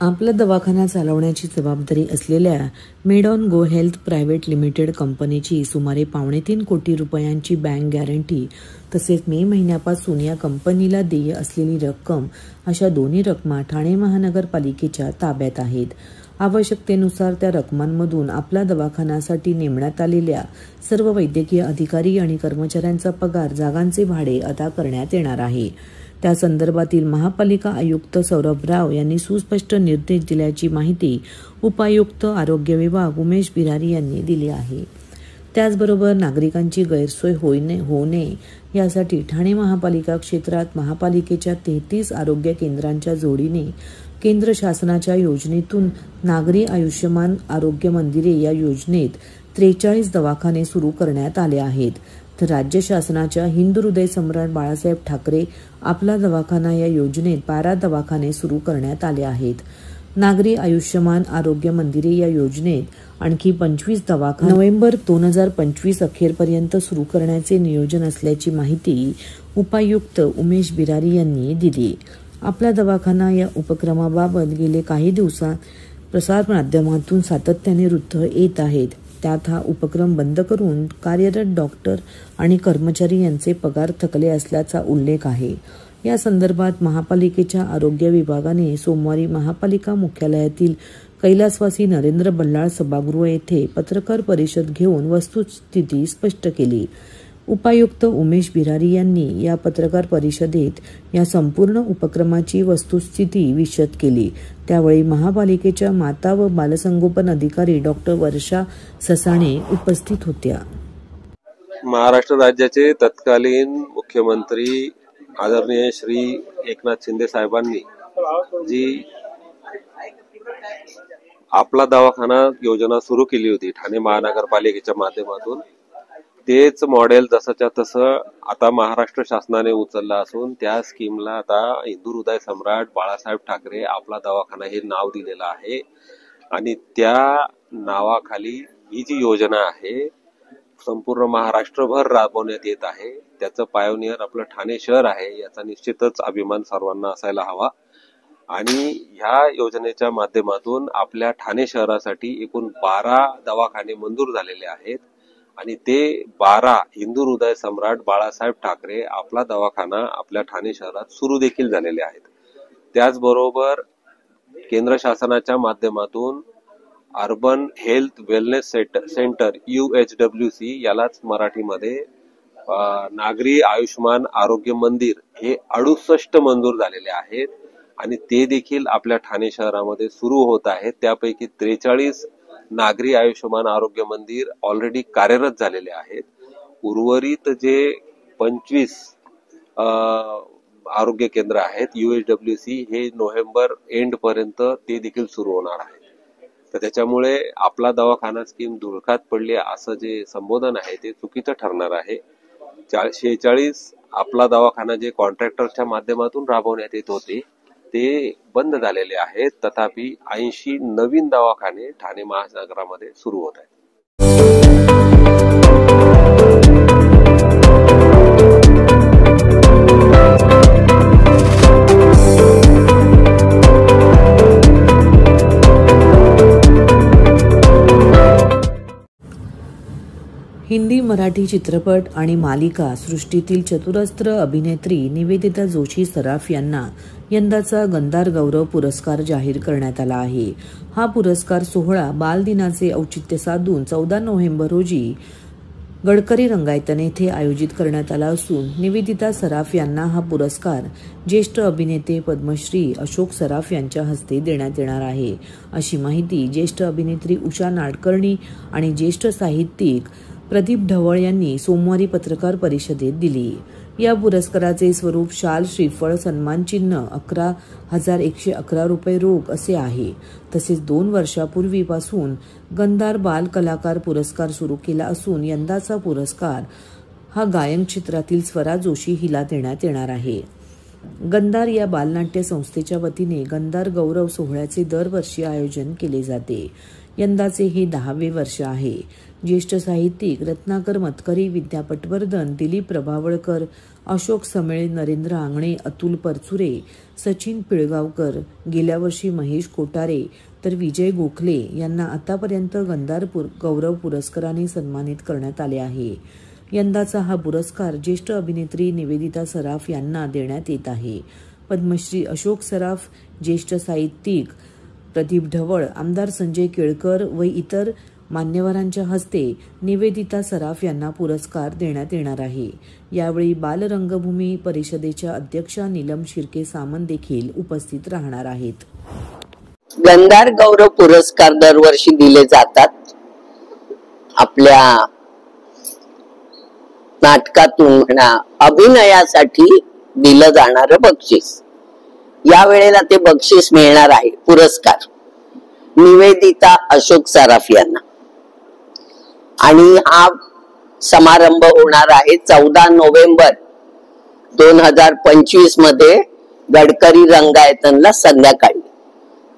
आपला दवाखाना चालवण्याची जबाबदारी असलेल्या made on go health private limited कंपनीची सुमारे 3.25 कोटी रुपयांची बँक गॅरंटी तसेच मे महिन्यापासून या कंपनीला देय असलेली रक्कम अशा दोन्ही रकमा ठाणे महानगरपालिकेच्या ताब्यात आहेत. आवश्यकतेनुसार त्या रकमांमधून आपला दवाखान्यासाठी नेमण्यात आलेल्या सर्व वैद्यकीय अधिकारी आणि कर्मचाऱ्यांचा पगार, जागांचे भाडे अदा करण्यात येणार आहे. त्या संदर्भातील महापालिका आयुक्त सौरभ राव यांनी सुस्पष्ट निर्देश दिल्याची माहिती उपायुक्त आरोग्य विभाग उमेश बिरारी यांनी दिली आहे. त्याचबरोबर नागरिकांची गैरसोय होऊ नये यासाठी ठाणे महापालिका क्षेत्रात महापालिकेच्या 33 आरोग्य केंद्रांच्या जोडीने केंद्र शासनाच्या योजनेतून नागरी आयुष्यमान आरोग्य मंदिरे या योजनेत 43 दवाखाने सुरू करण्यात आले आहेत. तर राज्य शासनाच्या हिंदू हृदय सम्राट बाळासाहेब ठाकरे आपला दवाखाना या योजनेत 12 दवाखाने सुरू करण्यात आले आहेत. नागरी आयुष्यमान आरोग्य मंदिरे या योजनेत आणखी 25 दवाखाने नोव्हेंबर 2025 अखेरपर्यंत सुरू करण्याचे नियोजन असल्याची माहिती उपायुक्त उमेश बिरारी यांनी दिली. आपला दवाखाना या उपक्रमाबाबत गेले काही दिवसात प्रसारमाध्यमातून सातत्याने वृत्त येत आहेत. त्यात हा उपक्रम बंद करून कार्यरत डॉक्टर आणि कर्मचारी यांचे पगार थकले असल्याचा उल्लेख आहे. या संदर्भात महापालिकेच्या आरोग्य विभागाने सोमवारी महापालिका मुख्यालयातील कैलासवासी नरेंद्र बल्लाळ सभागृह येथे पत्रकार परिषद घेऊन वस्तुस्थिती स्पष्ट केली. उपायुक्त उमेश बिरारी यांनी या पत्रकार परिषदेत या संपूर्ण उपक्रमाची वस्तुस्थिती विशद केली. त्यावेळी महापालिकेच्या माता व बालसंगोपन अधिकारी डॉक्टर वर्षा ससाणे उपस्थित होत्या. महाराष्ट्र राज्याचे तत्कालीन मुख्यमंत्री आदरणीय श्री एकनाथ शिंदे साहेबांनी जी आपला दवाखाना योजना सुरू केली होती ठाणे महानगरपालिकेच्या माध्यमातून, तेच मॉडेल जसंच्या तसं आता महाराष्ट्र शासनाने उचललं असून त्या स्कीमला आता हिंदू हृदय सम्राट बाळासाहेब ठाकरे आपला दवाखाना हे नाव दिलेलं आहे. आणि त्या नावाखाली ही जी योजना आहे संपूर्ण महाराष्ट्रभर राबवण्यात येत आहे. त्याचं पायोनियर आपलं ठाणे शहर आहे, याचा निश्चितच अभिमान सर्वांना असायला हवा. आणि ह्या योजनेच्या माध्यमातून आपल्या ठाणे शहरासाठी एकूण 12 दवाखाने मंजूर झालेले आहेत. आणि ते 12 हिंदू हृदय सम्राट बाळासाहेब ठाकरे आपला दवाखाना आपल्या ठाणे शहरात सुरू देखील झालेले आहेत. त्याचबरोबर केंद्र शासनाच्या माध्यमातून urban health wellness centre UHWC यालाच मराठीमध्ये नागरी आयुष्यमान आरोग्य मंदिर हे 68 मंजूर झालेले आहेत. आणि ते देखील आपल्या ठाणे शहरामध्ये सुरू होत आहेत. त्यापैकी 43 नागरी आयुष्यमान आरोग्य मंदिर ऑलरेडी कार्यरत झालेले आहेत. उर्वरित जे 25 आरोग्य केंद्र आहेत UHWC हे नोव्हेंबर एंड पर्यंत ते देखील सुरू होणार आहेत. तर त्याच्यामुळे आपला दवाखाना स्कीम धुळकात पडली असं जे संबोधन आहे ते चुकीचं ठरणार आहे. 46 आपला दवाखाना जे कॉन्ट्रॅक्टरच्या माध्यमातून राबवण्यात येत होते ते बंद झालेले आहेत. तथापि 80 नवीन दवाखाने ठाणे महानगरामध्ये सुरू होत आहेत. हिंदी मराठी चित्रपट आणि मालिका सृष्टीतील चतुरस्त्र अभिनेत्री निवेदिता जोशी सराफ यांना यंदाचा गंधार गौरव पुरस्कार जाहीर करण्यात आला आहे. हा पुरस्कार सोहळा बालदिनाचे औचित्य साधून 14 नोव्हेंबर रोजी गडकरी रंगायतन येथे आयोजित करण्यात आला असून निवेदिता सराफ यांना हा पुरस्कार ज्येष्ठ अभिनेते पद्मश्री अशोक सराफ यांच्या हस्ते देण्यात येणार आहे, अशी माहिती ज्येष्ठ अभिनेत्री उषा नाडकर्णी आणि ज्येष्ठ साहित्यिक प्रदीप ढवळ यांनी सोमवारी पत्रकार परिषदेत दिली. या पुरस्काराचे स्वरूप शाल, श्रीफळ, सन्मानचिन्ह 11,111 रुपये रोख असे आहे. तसेच 2 वर्षापूर्वीपासून गंधार बाल कलाकार पुरस्कार सुरू केला असून यंदाचा पुरस्कार हा गायन क्षेत्रातील स्वरा जोशी हिला देण्यात येणार आहे. गंधार या बालनाट्य संस्थेच्या वतीने गंधार गौरव सोहळ्याचे दरवर्षी आयोजन केले जाते. यंदाचे हे 10वे वर्ष आहे. ज्येष्ठ साहित्यिक रत्नाकर मतकरी, विद्या पटवर्धन, दिलीप प्रभावळकर, अशोक समेळ, नरेंद्र आंगणे, अतुल परचुरे, सचिन पिळगावकर, गेल्या वर्षी महेश कोठारे तर विजय गोखले यांना आतापर्यंत गंधार गौरव पुरस्काराने सन्मानित करण्यात आले आहे. यंदाचा हा पुरस्कार ज्येष्ठ अभिनेत्री निवेदिता सराफ यांना देण्यात येत आहे. पद्मश्री अशोक सराफ, ज्येष्ठ साहित्यिक प्रदीप ढवळ, आमदार संजय केळकर व इतर मान्यवरांच्या हस्ते निवेदिता सराफ यांना पुरस्कार देण्यात येणार आहे. यावेळी बाल रंगभूमी परिषदेच्या अध्यक्षा नीलम शिर्के सामंत देखील उपस्थित राहणार आहेत. गंधार गौरव पुरस्कार दरवर्षी दिले जातात. आपल्या नाटकातून म्हणा, अभिनयासाठी दिलं जाणारं बक्षीस. या वेळेला ते बक्षीस मिळणार आहे, पुरस्कार निवेदिता अशोक सराफ यांना. आणि हा समारंभ होणार आहे 14 नोव्हेंबर 2025 मध्ये गडकरी रंगायतनला संध्याकाळी.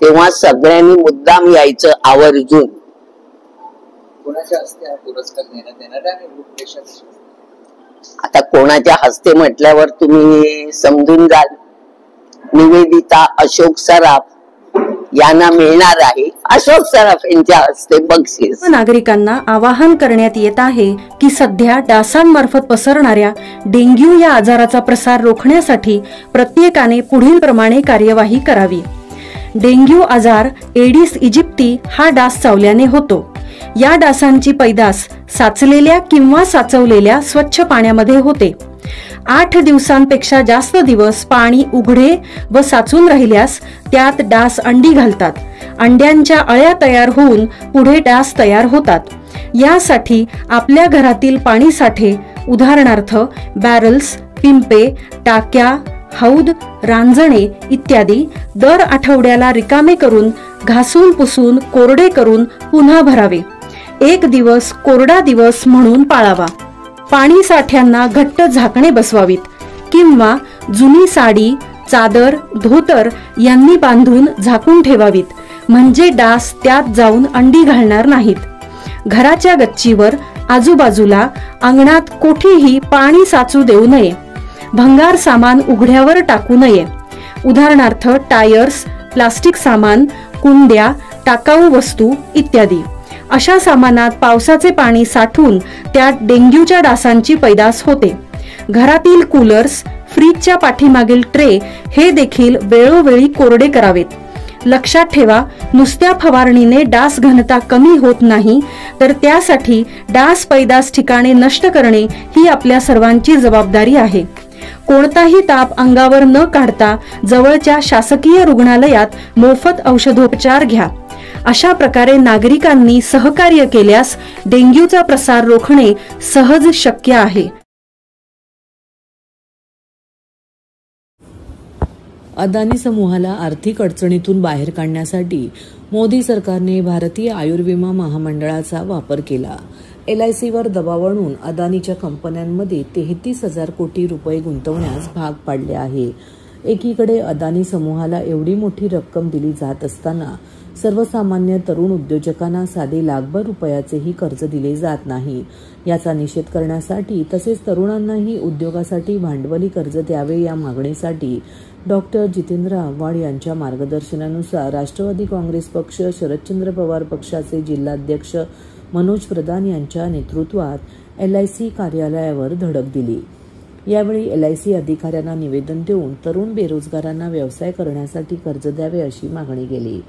तेव्हा सगळ्यांनी मुद्दाम यायचं आवर्जून. कोणाच्या हस्ते हा पुरस्कार देण्यात येणार आहे? आता कोणाच्या हस्ते म्हटल्यावर तुम्ही समजून जाल. निवेदिता अशोक सराफ यांना मिळणार आहे अशोक सराफ यांच्या हस्ते बक्षीस. नागरिकांना आवाहन करण्यात येत आहे की सध्या डासांमार्फत पसरणाऱ्या डेंग्यू या आजाराचा प्रसार रोखण्यासाठी प्रत्येकाने पुढील प्रमाणे कार्यवाही करावी. डेंग्यू आजार एडिस इजिप्ती हा डास चावल्याने होतो. या डासांची पैदास साचलेल्या किंवा साचवलेल्या स्वच्छ पाण्यामध्ये होते. 8 दिवसांपेक्षा जास्त दिवस पाणी उघडे व साचून राहिल्यास त्यात डास अंडी घालतात. अंड्यांच्या अळ्या तयार होऊन पुढे डास तयार होतात. यासाठी आपल्या घरातील पाणी साठे, उदाहरणार्थ बॅरल्स, पिंपे, टाक्या, हौद, रांजणे इत्यादी दर आठवड्याला रिकामे करून घासून पुसून कोरडे करून पुन्हा भरावे. 1 दिवस कोरडा दिवस म्हणून पाळावा. पाणी साठ्यांना घट्ट झाकणे बसवावीत किंवा जुनी साडी, चादर, धोतर यांनी बांधून झाकून ठेवावीत, म्हणजे डास त्यात जाऊन अंडी घालणार नाहीत. घराच्या गच्चीवर, आजूबाजूला, अंगणात कोठेही पाणी साचू देऊ नये. भंगार सामान उघड्यावर टाकू नये. उदाहरणार्थ टायर्स, प्लास्टिक सामान, कुंड्या, टाकाऊ वस्तू इत्यादी. अशा सामानात पावसाचे पाणी साठून त्यात डेंग्यूच्या डासांची पैदास होते. घरातील कूलर्स, फ्रीजच्या पाठीमागील ट्रे हे देखील वेळोवेळी कोरडे करावेत. लक्षात ठेवा, नुसत्या फवारणीने डास घनता कमी होत नाही, तर त्यासाठी डास पैदास ठिकाणे नष्ट करणे ही आपल्या सर्वांची जबाबदारी आहे. कोणताही ताप अंगावर न काढता जवळच्या शासकीय रुग्णालयात मोफत औषधोपचार घ्या. अशा प्रकारे नागरिकांनी सहकार्य केल्यास डेंग्यूचा प्रसार रोखणे सहज शक्य आहे. अदानी समूहाला आर्थिक अडचणीतून बाहेर काढण्यासाठी मोदी सरकारने भारतीय आयुर्विमा महामंडळाचा वापर केला. LICवर दबाव आणून अदानीच्या कंपन्यांमध्ये 33,000 कोटी रुपये गुंतवण्यास भाग पाडले आहे. एकीकडे अदानी समूहाला एवढी मोठी रक्कम दिली जात असताना सर्वसामान्य तरुण उद्योजकांना साधे लाखभर रुपयाचेही कर्ज दिले जात नाही. याचा निषेध करण्यासाठी तसेच तरुणांनाही उद्योगासाठी भांडवली कर्ज द्यावे या मागणीसाठी डॉक्टर जितेंद्र आव्हाड यांच्या मार्गदर्शनानुसार राष्ट्रवादी काँग्रेस पक्ष, शरदचंद्र पवार पक्षाचे जिल्हाध्यक्ष मनोज प्रधान यांच्या नेतृत्वात LIC कार्यालयावर धडक दिली. यावेळी LIC अधिकाऱ्यांना निवेदन देऊन तरुण बेरोजगारांना व्यवसाय करण्यासाठी कर्ज द्यावे अशी मागणी केली.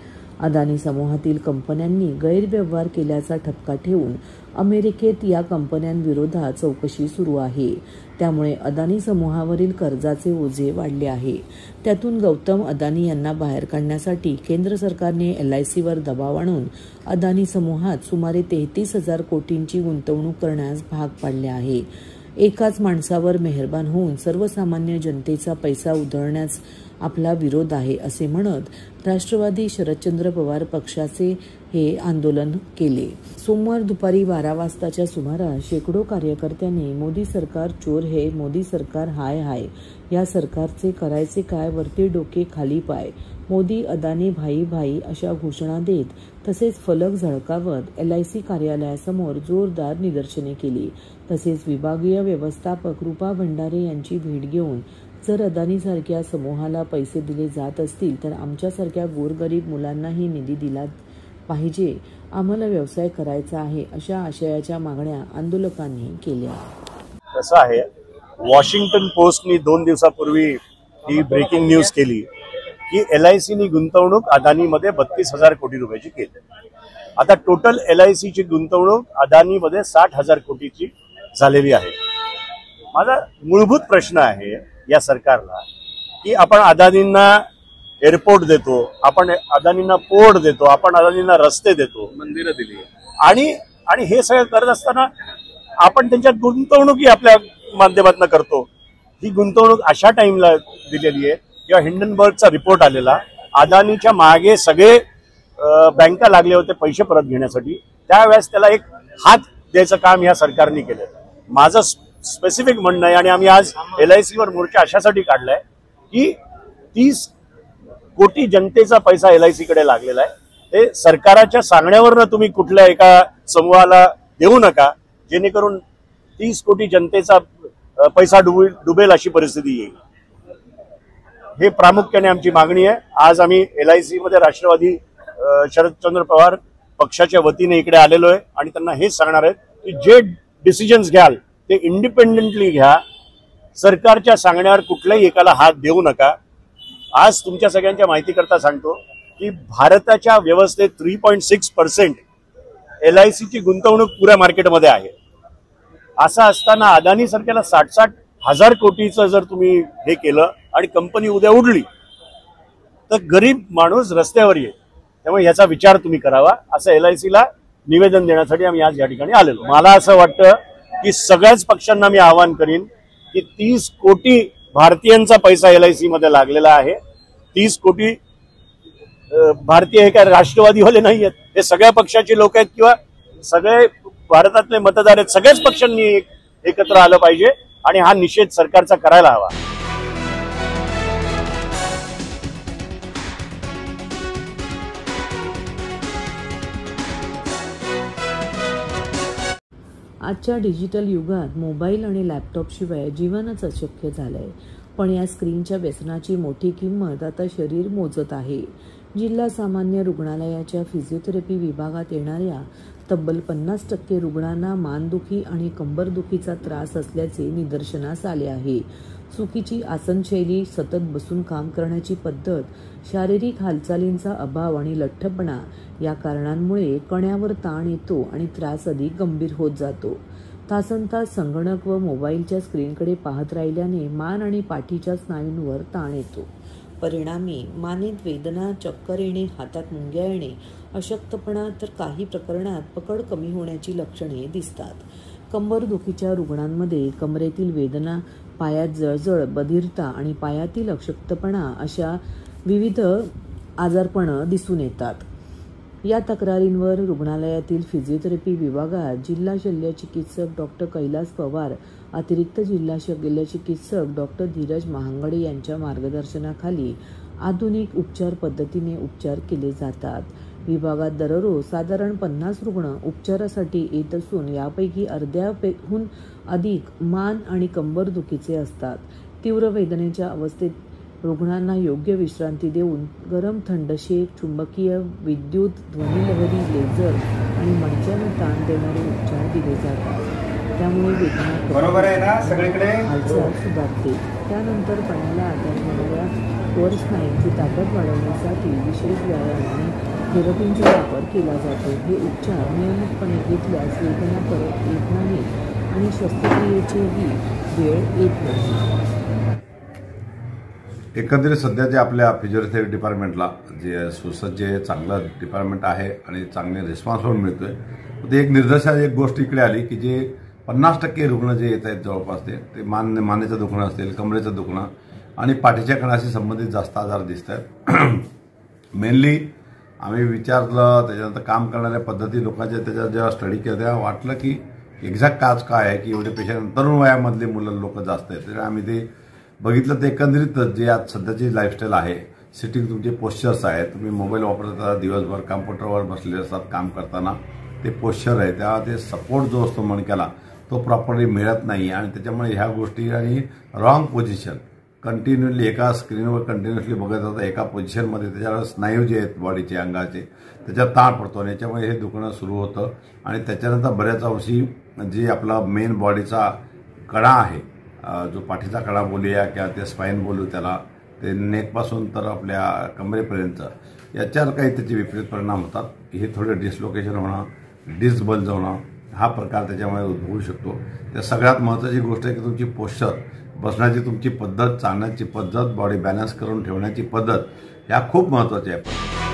अदानी समूहातील कंपन्यांनी गैरव्यवहार केल्याचा ठपका ठेवून अमेरिकेत या कंपन्यांविरोधात चौकशी सुरू आहे. त्यामुळे अदानी समूहावरील कर्जाचे ओझे वाढले आहे. त्यातून गौतम अदानी यांना बाहेर काढण्यासाठी केंद्र सरकारने LICवर दबाव आणून अदानी समूहात सुमारे 33,000 कोटींची गुंतवणूक करण्यास भाग पाडले आहे. एकाच माणसावर मेहरबान होऊन सर्वसामान्य जनतेचा पैसा उधळण्यास आपला विरोध आहे असे म्हणत राष्ट्रवादी शरदचंद्र पवार पक्षाचे हे आंदोलन केले. सोमवार दुपारी 12 वाजताच्या सुमारास शेकडो कार्यकर्त्यांनी मोदी सरकार चोर है, मोदी सरकार हाय हाय, या सरकारचे करायचे काय, वरती डोके खाली पाय मोदी अदानी भाई भाई अशा घोषणा देत तसेच फलक झळकावत LIC कार्यालयासमोर जोरदार निदर्शने केली। तसेच विभागीय व्यवस्थापक रूपा भंडारे यांची भेट घेऊन जर अदानीसारख्या समूहाला पैसे दिले जात असतील तर आमच्यासारख्या गोरगरीब मुलांनाही निधी दिला पाहिजे, आम्हाला व्यवसाय करायचा आहे अशा आशयाच्या मागण्या आंदोलकांनी केल्या। कसं आहे, वॉशिंग्टन पोस्टनी 2 दिवसापूर्वी ही ब्रेकिंग न्यूज केली की LICनी गुंतवणूक अदानीमध्ये 32,000 कोटी रुपयाची केली। आता टोटल LICची गुंतवणूक अदानीमध्ये 60,000 कोटीची झालेली आहे। माझा मूलभूत प्रश्न आहे या सरकारला की आपण अदानींना एअरपोर्ट देतो, आपण अदानींना पोर्ट देतो, आपण अदानींना रस्ते देतो, मंदिरं दिली आणि हे सगळं करत असताना आपण त्यांच्यात गुंतवणूकही आपल्या माध्यमातून करतो। ही गुंतवणूक अशा टाइमला दिलेली आहे जेव्हा हिंडनबर्गचा रिपोर्ट आलेला, अदानीच्या मागे सगळे बँका लागले होते पैसे परत घेण्यासाठी, त्यावेळेस त्याला एक हात द्यायचं काम या सरकारने केलं। माझं स्पेसिफिक म्हणणं आहे आणि आम्ही आज LICवर मोर्चा अशासाठी काढलाय की 30 कोटी जनतेचा पैसा LICकडे लागलेला आहे, ते सरकारच्या सांगण्यावरनं तुम्ही कुठल्या एका समूहाला देऊ नका, जेणेकरून 30 कोटी जनतेचा पैसा डुबेल अशी परिस्थिती येईल। हे प्रामुख्याने आमची मागणी आहे। आज आम्ही LIC मध्ये राष्ट्रवादी शरदचंद्र पवार पक्षाच्या वतीने इकडे आलेलो आहे आणि त्यांना हेच सांगणार आहे की जे डिसिजन्स घ्याल ते इंडिपेंडेंटली घ्या, सरकारच्या सांगण्यावर कुठल्याही एकाला हात देऊ नका। आज तुमच्या सगळ्यांच्या माहितीकरता सांगतो की भारताच्या व्यवस्थेत 3.6% LICची गुंतवणूक पुऱ्या मार्केटमध्ये आहे। असं असताना अदानी सारख्याला 60 हजार कोटीचं जर तुम्ही हे केलं आणि कंपनी उद्या उडली तर गरीब माणूस रस्त्यावर येईल। त्यामुळे याचा विचार तुम्ही करावा असं LICला निवेदन देण्यासाठी आम्ही आज या ठिकाणी आलेलो। मला असं वाटतं की सगळ्याच पक्षांना मी आवाहन करीन की 30 कोटी भारतीयांचा पैसा LIC मध्ये लागलेला आहे। 30 कोटी भारतीय हे काय राष्ट्रवादीवाले नाही आहेत, हे सगळ्या पक्षाचे लोक आहेत किंवा सगळे भारतातले मतदार आहेत। सगळ्याच पक्षांनी एकत्र आलं पाहिजे आणि हा निषेध सरकारचा करायला हवा। आजच्या डिजिटल युगात मोबाईल आणि लॅपटॉपशिवाय जीवनच अशक्य झालंय, पण या स्क्रीनच्या व्यसनाची मोठी किंमत आता शरीर मोजत आहे। जिल्हा सामान्य रुग्णालयाच्या फिजिओथेरपी विभागात येणाऱ्या तब्बल 50% रुग्णांना मानदुखी आणि कंबरदुखीचा त्रास असल्याचे निदर्शनास आले आहे। चुकीची आसनशैली, सतत बसून काम करण्याची पद्धत, शारीरिक हालचालींचा अभाव आणि लठ्ठपणा या कारणांमुळे कण्यावर ताण येतो आणि त्रास अधिक गंभीर होत जातो। तासनतास संगणक व मोबाईलच्या स्क्रीनकडे पाहत राहिल्याने मान आणि पाठीच्या स्नायूंवर ताण येतो। परिणामी मानेत वेदना, चक्कर येणे, हातात मुंग्या येणे, अशक्तपणा तर काही प्रकरणात पकड कमी होण्याची लक्षणे दिसतात। कंबरदुखीच्या रुग्णांमध्ये कमरेतील वेदना, पायात जळजळ, बधिरता आणि पायातील अशक्तपणा अशा विविध आजारपण दिसून येतात। या तक्रारींवर रुग्णालयातील फिजिओथेरपी विभागात जिल्हा शल्यचिकित्सक डॉक्टर कैलास पवार, अतिरिक्त जिल्हा शल्यचिकित्सक डॉक्टर धीरज महांगडे यांच्या मार्गदर्शनाखाली आधुनिक उपचार पद्धतीने उपचार केले जातात। विभागात दररोज साधारण 50 रुग्ण उपचारासाठी येत असून यापैकी अर्ध्याहून अधिक मान आणि कंबरदुखीचे असतात। तीव्र वेदनेच्या अवस्थेत रुग्णांना योग्य विश्रांती देऊन गरम थंड शेक, चुंबकीय, विद्युत, ध्वनिलहरी, लेझर आणि मणक्याला ताण देणारे उपचार दिले जातात। त्यामुळे वेदना बरोबर आहे ना, सगळीकडे हालचाल सुधारते। त्यानंतर कण्याला आधार देणाऱ्या कोर स्नायूंची ताकद वाढवण्यासाठी विशेष व्यायाम आणि थेरपींचा वापर केला जातो। हे उपचार नियमितपणे घेतल्यास वेदना परत येत नाही आणि शस्त्रक्रियेचीही वेळ येत नाही। एकंदरीत सध्या जे आपल्या फिजिओथेरपी डिपार्टमेंटला जे सुसज्ज चांगलं डिपार्टमेंट आहे आणि चांगले रिस्पॉन्स पण मिळतोय, ते एक निदर्शनास एक गोष्ट इकडे आली की जे 50% रुग्ण जे येत आहेत जवळपास ते मानेचं दुखणं असेल, कमरेचं दुखणं आणि पाठीच्या कणाशी संबंधित जास्त आजार दिसत आहेत। मेनली आम्ही विचारलं, त्याच्यानंतर काम करणाऱ्या पद्धती लोकांच्या त्याच्यात जेव्हा स्टडी केला तेव्हा वाटलं की एक्झॅक्ट काज काय आहे की एवढे पेशंट तरुण वयामधले मुलं लोक जास्त आहेत। तर आम्ही ते बघितलं, तर एकंदरीत जे आज सध्याची लाईफस्टाईल आहे सिटिंग तुमचे पोश्चर्स आहे. तुम्ही मोबाईल वापरता दिवसभर कॉम्प्युटरवर बसलेले असतात काम करताना, ते पोश्चर आहे त्या ते सपोर्ट जो असतो मणक्याला तो प्रॉपरली मिळत नाही आणि त्याच्यामुळे ह्या गोष्टी आणि रॉंग पोझिशन कंटिन्युअसली एका स्क्रीनवर कंटिन्युअसली बघत होता एका पोझिशनमध्ये त्याच्यावर स्नायू जे आहेत बॉडीचे अंगाचे त्याच्यात ताण पडतो आणि याच्यामुळे हे दुखणं सुरू होतं आणि त्याच्यानंतर बऱ्याच अंशी जे आपला मेन बॉडीचा कडा आहे, जो पाठीचा कडा बोलूया किंवा ते स्पाईन बोलू त्याला, ते नेकपासून तर आपल्या कमरेपर्यंत याच्यावर काही त्याचे विपरीत परिणाम होतात. हे थोडे डिस्लोकेशन होणं, डिस्क होणं हा प्रकार त्याच्यामुळे उद्भवू शकतो. त्या सगळ्यात महत्त्वाची गोष्ट आहे की तुमची पोश्चर, बसण्याची तुमची पद्धत, चालण्याची पद्धत, बॉडी बॅलन्स करून ठेवण्याची पद्धत ह्या खूप महत्त्वाच्या आहे.